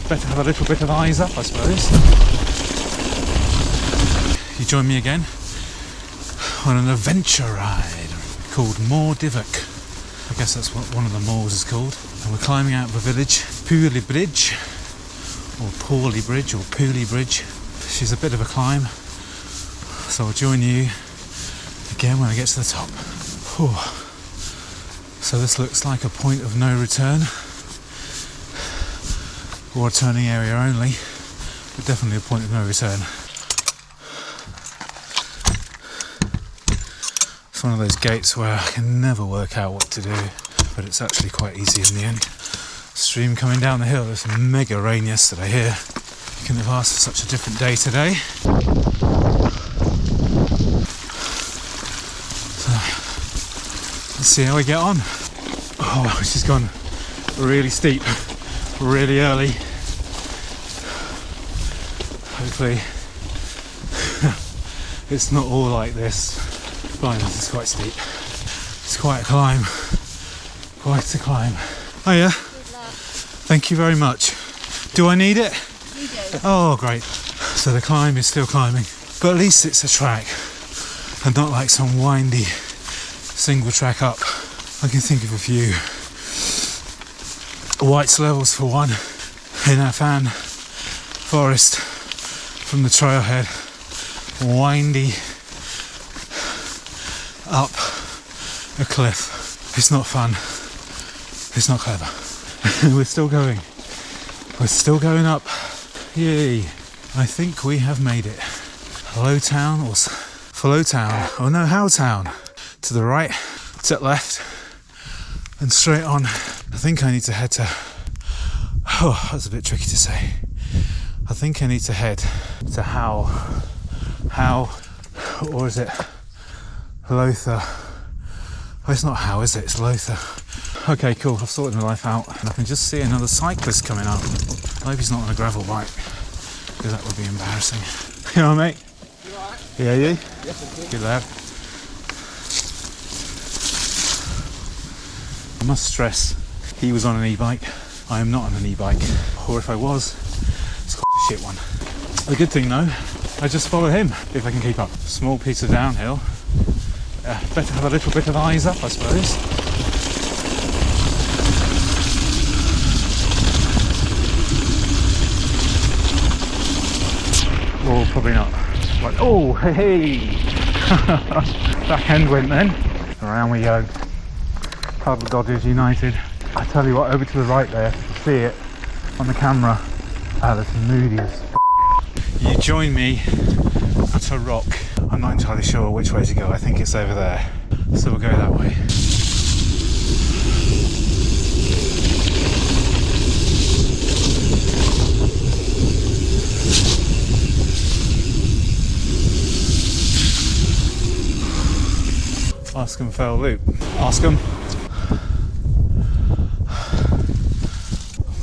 better have a little bit of eyes up, I suppose. You join me again on an adventure ride called Moor DIVOCK. I guess that's what one of the moors is called. And we're climbing out of a village, Pooley Bridge, or Pooley Bridge, or Pooley Bridge. She's a bit of a climb, so I'll join you again when I get to the top. Whew. So this looks like a point of no return, or a turning area only, but definitely a point of no return. It's one of those gates where I can never work out what to do, but it's actually quite easy in the end. Stream coming down the hill. There's mega rain yesterday here. Couldn't have asked for such a different day today. So, let's see how we get on. Oh, it's just gone really steep, really early. Hopefully it's not all like this. Fine, this is quite steep. It's quite a climb. Quite a climb. Oh yeah? Thank you very much. Do I need it? You do. Oh great. So the climb is still climbing. But at least it's a track and not like some windy single track up. I can think of a few. White's levels for one. In our fan forest from the trailhead. Windy up a cliff. It's not fun. It's not clever. We're still going. We're still going up. Yay. I think we have made it. Low Town or Flow Town. Oh no, How Town. To the right, to the left, and straight on. I think I need to head to... Oh, that's a bit tricky to say. I think I need to head to How, or is it Lotha? Oh, it's not How, is it? It's Lotha. Okay, cool. I've sorted my life out, and I can just see another cyclist coming up. I hope he's not on a gravel bike, because that would be embarrassing. You know, mate? You alright? Yeah, you? Yes, I'm good. Good lad. I must stress, he was on an e-bike. I am not on an e-bike, or if I was, it's quite a shit one. The good thing though, I just follow him if I can keep up. Small piece of downhill. Better have a little bit of eyes up, I suppose. Oh, probably not. Like, oh, hey! Back end went then. Around we go. Puddle Dodgers United. I tell you what, over to the right there, you see it on the camera. Ah, that's moody as f***. You join me at a rock. I'm not entirely sure which way to go. I think it's over there. So we'll go that way. Ask 'em fell loop. Ask 'em.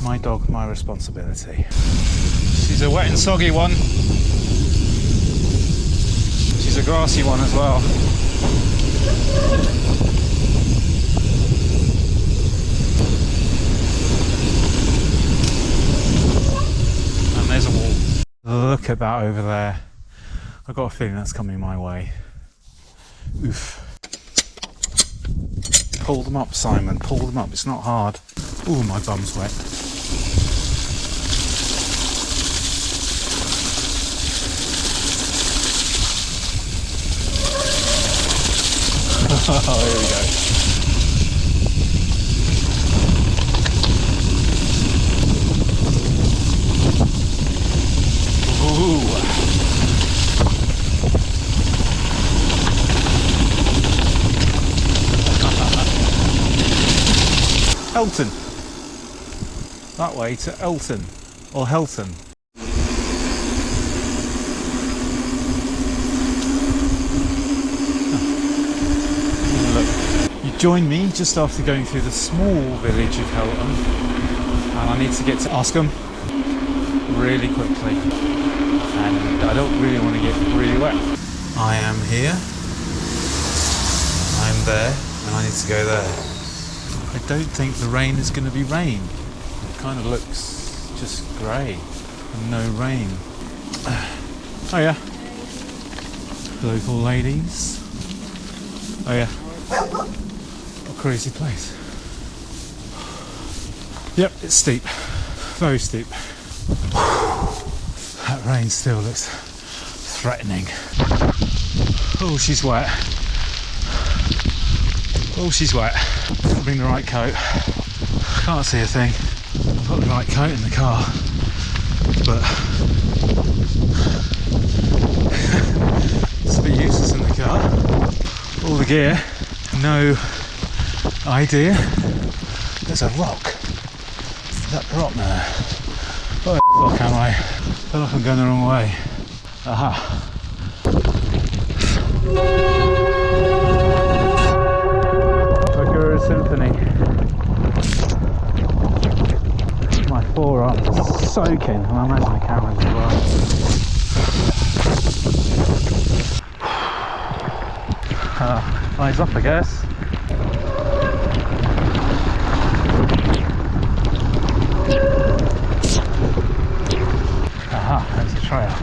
My dog, my responsibility. She's a wet and soggy one. She's a grassy one as well. And there's a wall. Look at that over there. I've got a feeling that's coming my way. Oof. Pull them up, Simon, pull them up. It's not hard. Ooh, my bum's wet. Oh, here we go. Ooh. Elton. That way to Elton, or Helton. Look, you join me just after going through the small village of Helton, and I need to get to Askham really quickly, and I don't really want to get really wet. I am here, I'm there, and I need to go there. I don't think the rain is going to be rain. It kind of looks just grey and no rain. Oh yeah. Local ladies. Oh yeah. What a crazy place. Yep, it's steep. Very steep. That rain still looks threatening. Oh, she's wet. Oh, she's wet. Didn't bring the right coat. Can't see a thing. I've got the right coat in the car, but it's a bit useless in the car. All the gear, no idea. There's a rock. That rock there. Where the fuck am I? I feel like I'm going the wrong way. Aha. Symphony. My forearms are soaking, and I imagine the cameras as well. Eyes up, I guess. Aha, there's a trail.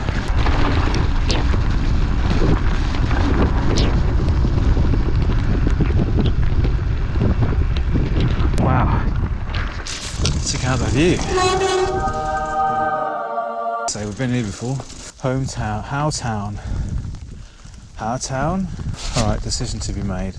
Check out the view. So we've been here before. Hometown, Howtown. Howtown? Alright, decision to be made.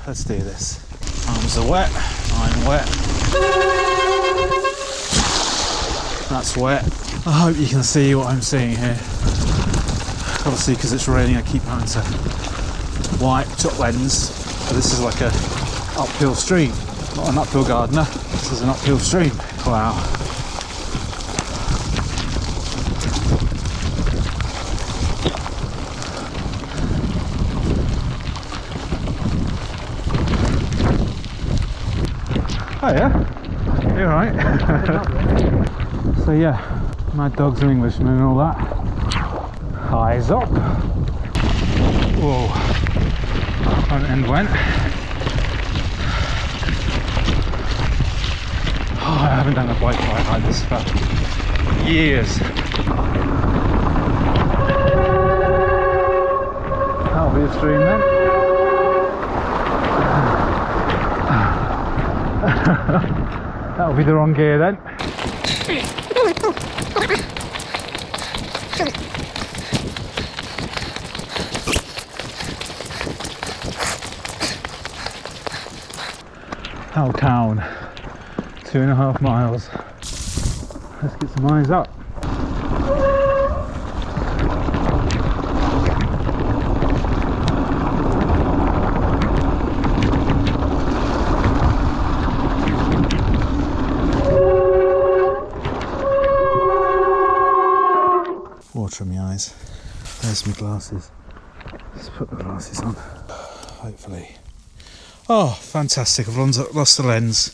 Let's do this. Arms are wet, I'm wet. That's wet. I hope you can see what I'm seeing here. Obviously, because it's raining, I keep having to wipe top lens. But this is like a uphill stream, not an uphill gardener. This is an uphill stream. Wow. Oh yeah, you're right. So yeah, mad dogs and Englishmen and all that. Eyes up. Whoa. Front end went. Oh, I haven't done a bike ride like this for years. That'll be a stream then. That'll be the wrong gear then. Howtown, 2.5 miles. Let's get some eyes up. Water in my eyes. There's my glasses. Let's put the glasses on. Hopefully. Oh, fantastic. I've lost the lens.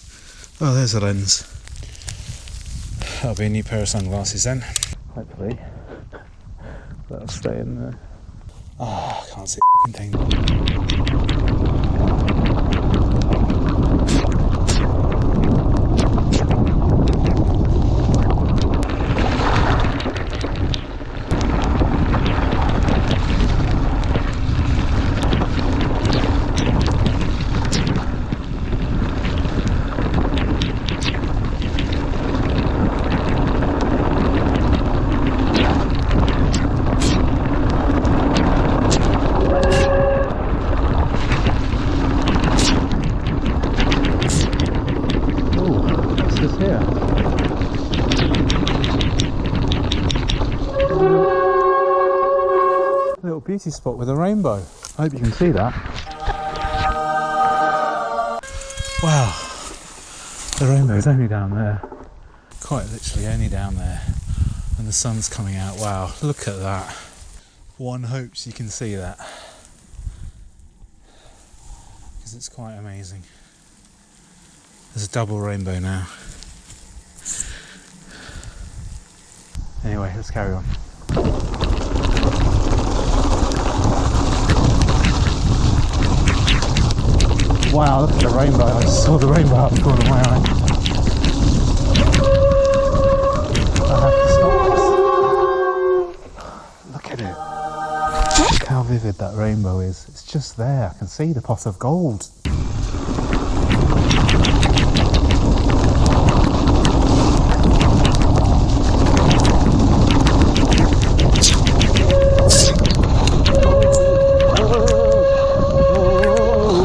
Oh, there's a lens. That'll be a new pair of sunglasses then. Hopefully. That'll stay in there. Oh, I can't see a thing. Beauty spot with a rainbow. I hope you can see that. Wow, the rainbow's only down there. Quite literally only down there. And the sun's coming out. Wow, look at that. One hopes you can see that. Because it's quite amazing. There's a double rainbow now. Anyway, let's carry on. Wow, look at the rainbow. I just saw the rainbow out the corner of my eye. I have to stop this. Look at it. Look how vivid that rainbow is. It's just there. I can see the pot of gold.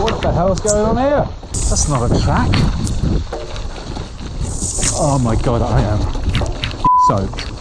What the hell's going on here? That's not a track. Oh my god, I am soaked.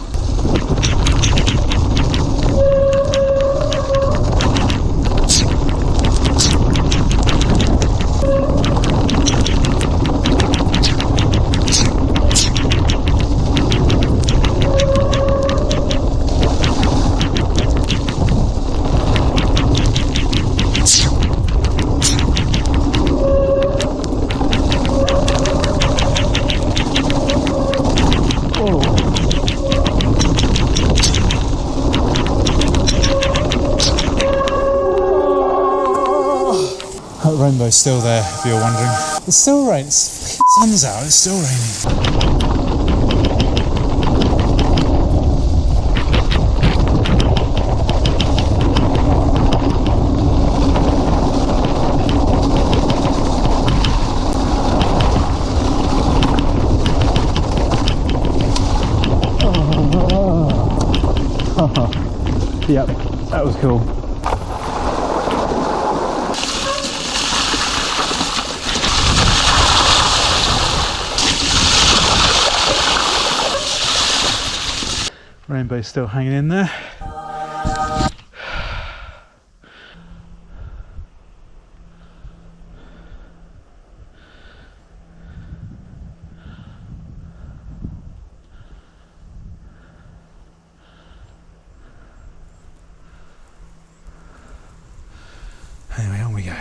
That rainbow's still there, if you're wondering. It's still raining. It's sun's out, it's still raining. Yep, that was cool. Rainbow's still hanging in there. Anyway, on we go.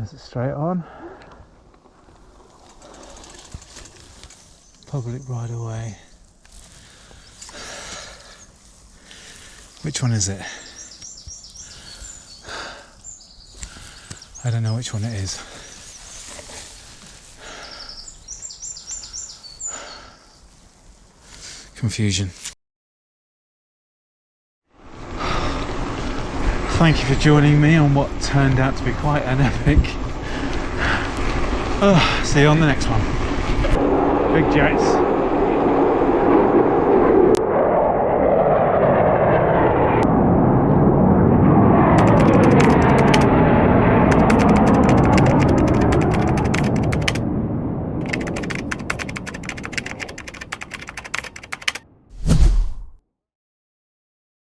Is it straight on? Public right away. Which one is it? I don't know which one it is. Confusion. Thank you for joining me on what turned out to be quite an epic. See you on the next one. Big jets.